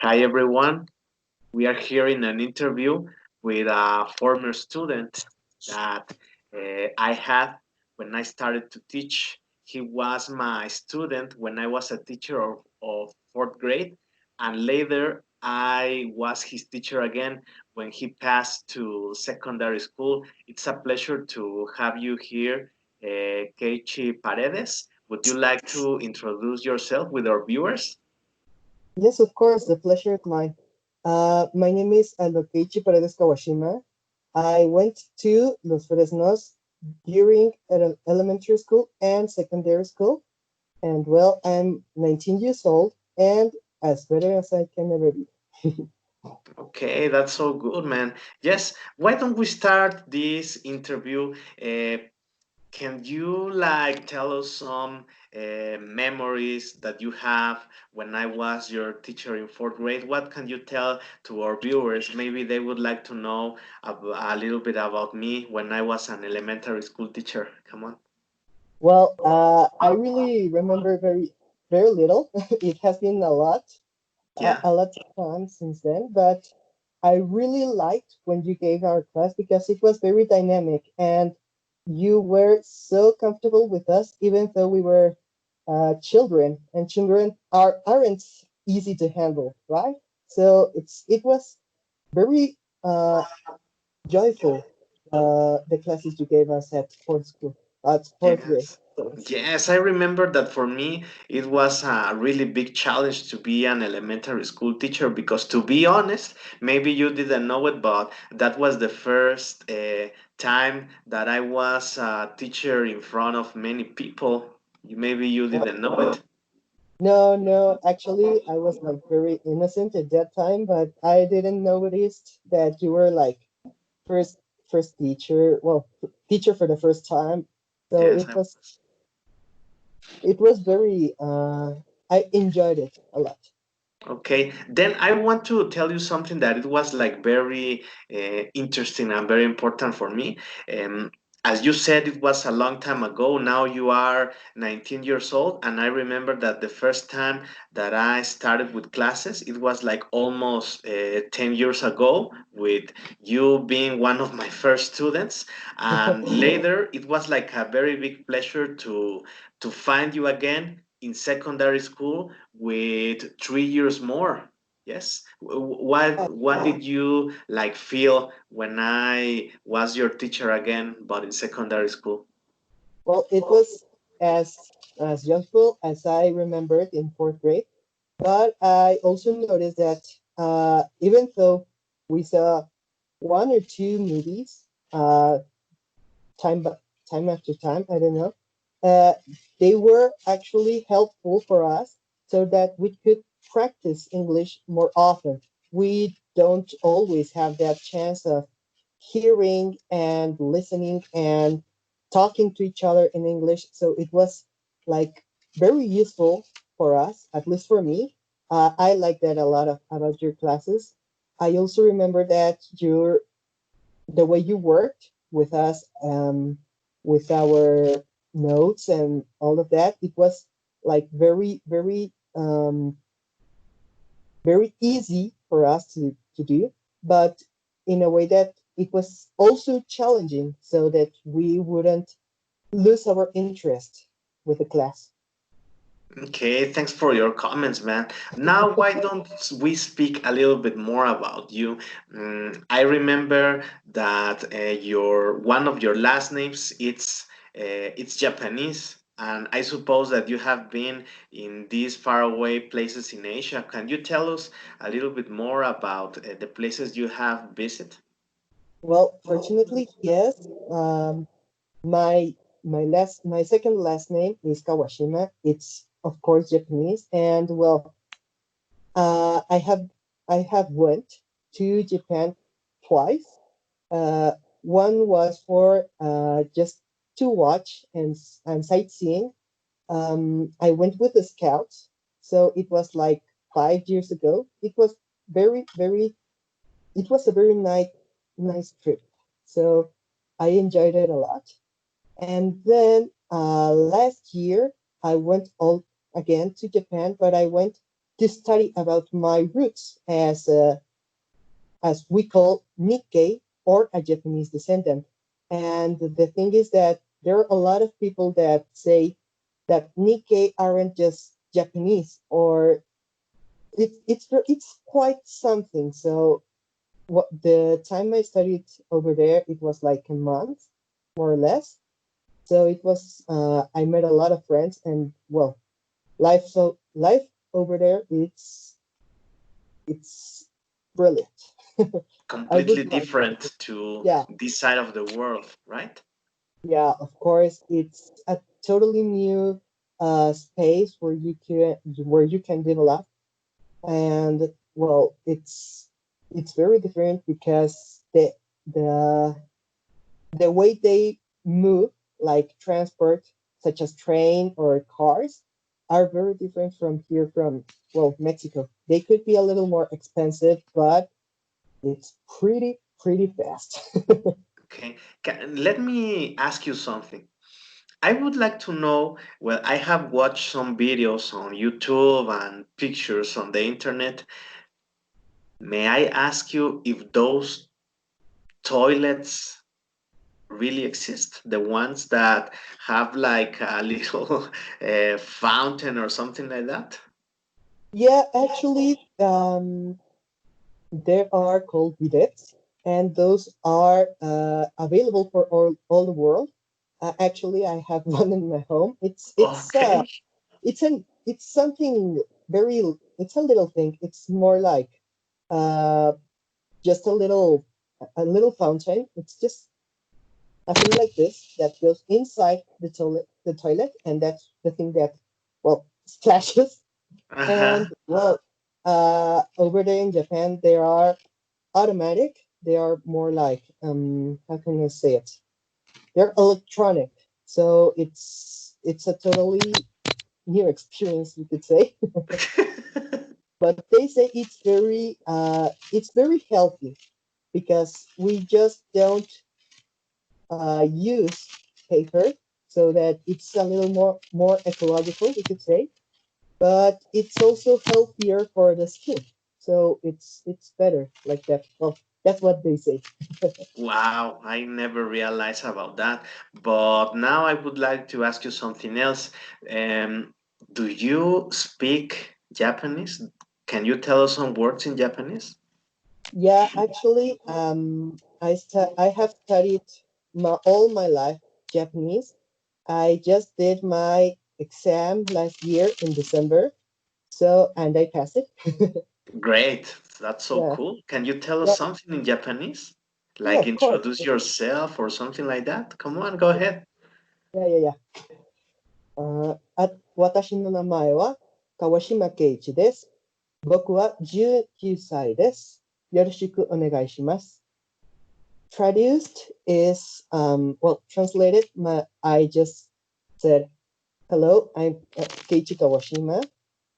Hi everyone. We are here in an interview with a former student that I had when I started to teach. He was my student when I was a teacher of fourth grade, and later I was his teacher again when he passed to secondary school. It's a pleasure to have you here, Keichi Paredes. Would you like to introduce yourself with our viewers? Yes, of course, the pleasure is mine. My name is Keichi Kawashima. I went to Los Fresnos during elementary school and secondary school, and well, I'm 19 years old and as better as I can ever be. Okay, that's so good, man. Yes, why don't we start this interview? Can you like tell us some memories that you have when I was your teacher in fourth grade? What can you tell to our viewers? Maybe they would like to know a little bit about me when I was an elementary school teacher. Come on. Well, I really remember very little. It has been Yeah. a lot of time since then, but I really liked when you gave our class because it was very dynamic and you were so comfortable with us, even though we were children, and children aren't easy to handle, right? So it was very joyful, the classes you gave us at fourth grade. Yes. Yes, I remember that for me, it was a really big challenge to be an elementary school teacher because, to be honest, maybe you didn't know it, but that was the first time that I was a teacher in front of many people. Maybe you didn't know it. No, no, actually, I was like very innocent at that time, but I didn't notice that you were like first first teacher, well, teacher for the first time. So Yes. it was very I enjoyed it a lot. Okay, then I want to tell you something that it was like very interesting and very important for me. Um, as you said, it was a long time ago. Now you are 19 years old, and I remember that the first time that I started with classes, it was like almost 10 years ago, with you being one of my first students. And later, it was like a very big pleasure to find you again in secondary school with 3 years more. Yes. What did you like feel when I was your teacher again, but in secondary school? Well, it was as joyful as I remembered in fourth grade, but I also noticed that even though we saw one or two movies, time bu- time after time, I don't know, uh, they were actually helpful for us so that we could practice English more often. We don't always have that chance of hearing and listening and talking to each other in English. So it was like very useful for us, at least for me. I like that a lot about your classes. I also remember that the way you worked with us, with our notes and all of that, it was like very easy for us to do, but in a way that it was also challenging so that we wouldn't lose our interest with the class. Okay, thanks for your comments, man. Now, why don't we speak a little bit more about you? I remember that your one of your last names it's Japanese, and I suppose that you have been in these faraway places in Asia. Can you tell us a little bit more about the places you have visited? Well, fortunately, yes. My my second last name is Kawashima. It's of course Japanese, and well, I have went to Japan twice. Uh, One was for just to watch and sightseeing. I went with the scouts, so it was like 5 years ago. It was very. It was a very nice trip. So I enjoyed it a lot. And then last year I went all again to Japan, but I went to study about my roots as we call Nikkei or a Japanese descendant. And the thing is that there are a lot of people that say that Nikkei aren't just Japanese or it's quite something. So what the time I studied over there, it was like a month, more or less. So it was I met a lot of friends and well, life over there it's brilliant. I Completely would like different to yeah, this side of the world, right? yeah, of course it's a totally new space where you can develop and well it's very different because the the way they move, like transport, such as train or cars, are very different from here from, well, Mexico. They could be a little more expensive, but it's pretty fast. Okay. Let me ask you something. I would like to know, well, I have watched some videos on YouTube and pictures on the internet. May I ask you if those toilets really exist? The ones that have like a little fountain or something like that? Yeah, actually, there are called bidets, and those are available for all the world. Actually, I have one in my home. Okay. It's something very it's a little thing. It's more like uh just a little fountain. It's just a thing like this that goes inside the toilet, and that's the thing that well splashes. Uh-huh. And well, over there in Japan, they are automatic. They are more like how can I say it? They're electronic. So it's a totally new experience, you could say. But they say it's very healthy because we just don't use paper, so that it's a little more ecological, we could say. But it's also healthier for the skin, so it's better like that. Well, that's what they say. Wow, I never realized about that. But now I would like to ask you something else. Um, do you speak Japanese? Can you tell us some words in Japanese? Yeah, actually, I have studied all my life Japanese. I just did my exam last year in December, so and I passed it. Great, that's so Yeah, cool. Can you tell us yeah, something in Japanese? yeah, Like of course. introduce yourself or something like that? Come on, go ahead. Yeah, yeah, yeah. 私の名前は川島圭一です。僕は19歳です。よろしくお願いします。Traduced is, well, translated, I just said, hello, I'm Keichi Kawashima,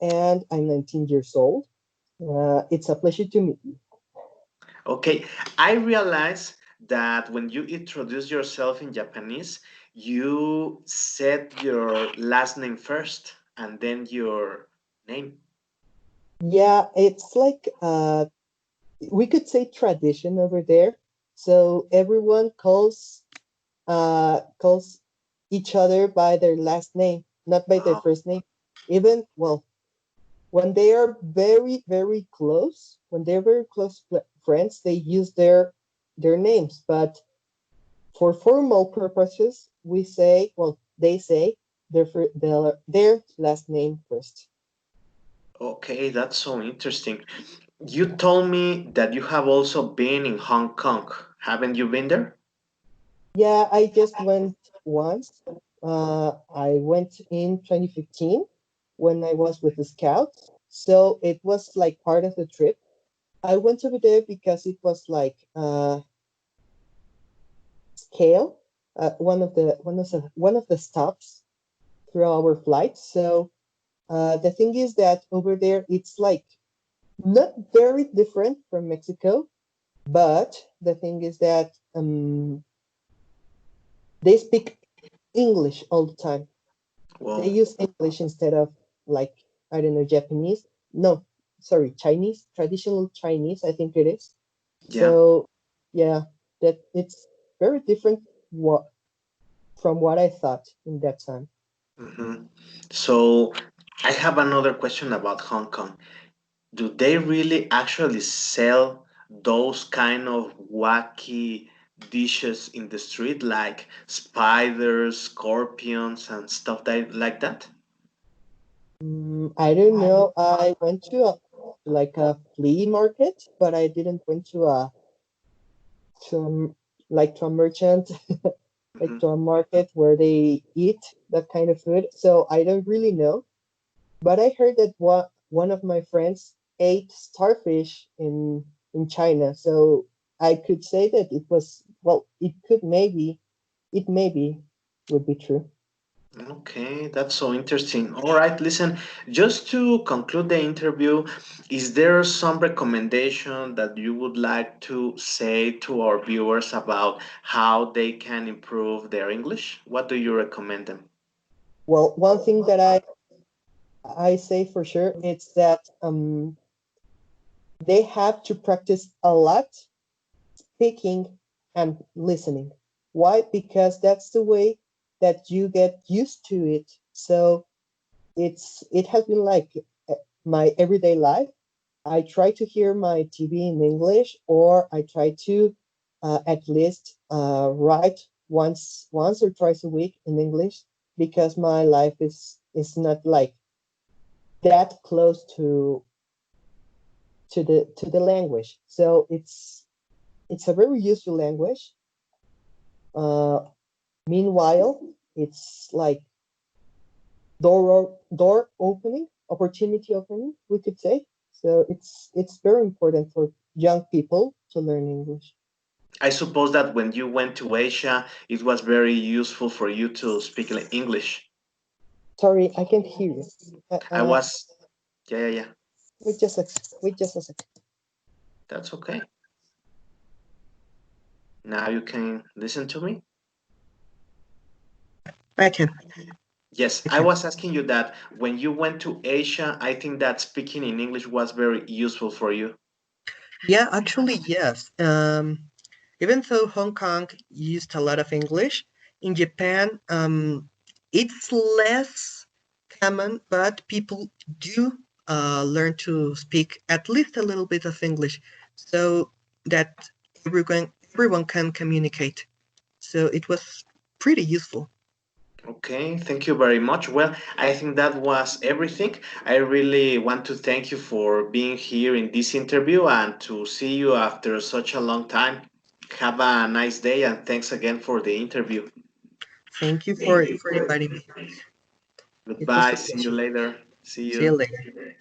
and I'm 19 years old. It's a pleasure to meet you. Okay, I realize that when you introduce yourself in Japanese, you said your last name first and then your name. Yeah, it's like, we could say tradition over there. So everyone calls each other by their last name, not by their Wow. first name. Even, well, when they are very close, when they're very close friends, they use their names. But for formal purposes, we say, well, they say their last name first. Okay, that's so interesting. You told me that you have also been in Hong Kong. Haven't you been there? Yeah, I just went once. I went in 2015 when I was with the Scouts. So it was like part of the trip. I went over there because it was like scale, one of the stops through our flight. So the thing is that over there it's like not very different from Mexico, but the thing is that they speak English all the time. They Well, use English instead of like I don't know Japanese. no, sorry, Chinese, traditional Chinese, I think it is. Yeah. So yeah, that it's very different what from what I thought in that time. Hmm. So I have another question about Hong Kong. Do they really actually sell those kind of wacky dishes in the street, like spiders, scorpions, and stuff like that? I don't know. I went to like a flea market, but I didn't went to like to a merchant, like Hmm. to a market where they eat that kind of food. So I don't really know. But I heard that one of my friends ate starfish in China. So I could say that it was well, it maybe would be true. Okay, that's so interesting. All right, listen, just to conclude the interview, is there some recommendation that you would like to say to our viewers about how they can improve their English? What do you recommend them? Well, one thing that I say for sure it's that they have to practice a lot speaking and listening. Why? Because that's the way that you get used to it. So it has been like my everyday life. I try to hear my TV in English, or I try to at least write once or twice a week in English because my life is not like that close to the language. So it's a very useful language. Uh, Meanwhile, it's like door opening, opportunity opening, we could say. So it's very important for young people to learn English. I suppose that when you went to Asia, it was very useful for you to speak English. Sorry, I can't hear you. Uh, I uh, was, yeah, yeah, yeah. wait just a wait just a second. That's okay. Now you can listen to me. I can. Yes, I I can. was asking you that when you went to Asia, I think that speaking in English was very useful for you. Yeah, actually, yes. Even though Hong Kong used a lot of English, in Japan, it's less common, but people do learn to speak at least a little bit of English, so that everyone can communicate. So it was pretty useful. Okay, thank you very much. Well, I think that was everything. I really want to thank you for being here in this interview and to see you after such a long time. Have a nice day and thanks again for the interview. Thank you for inviting me. It was Goodbye. a See you pleasure. later. See See you you. later.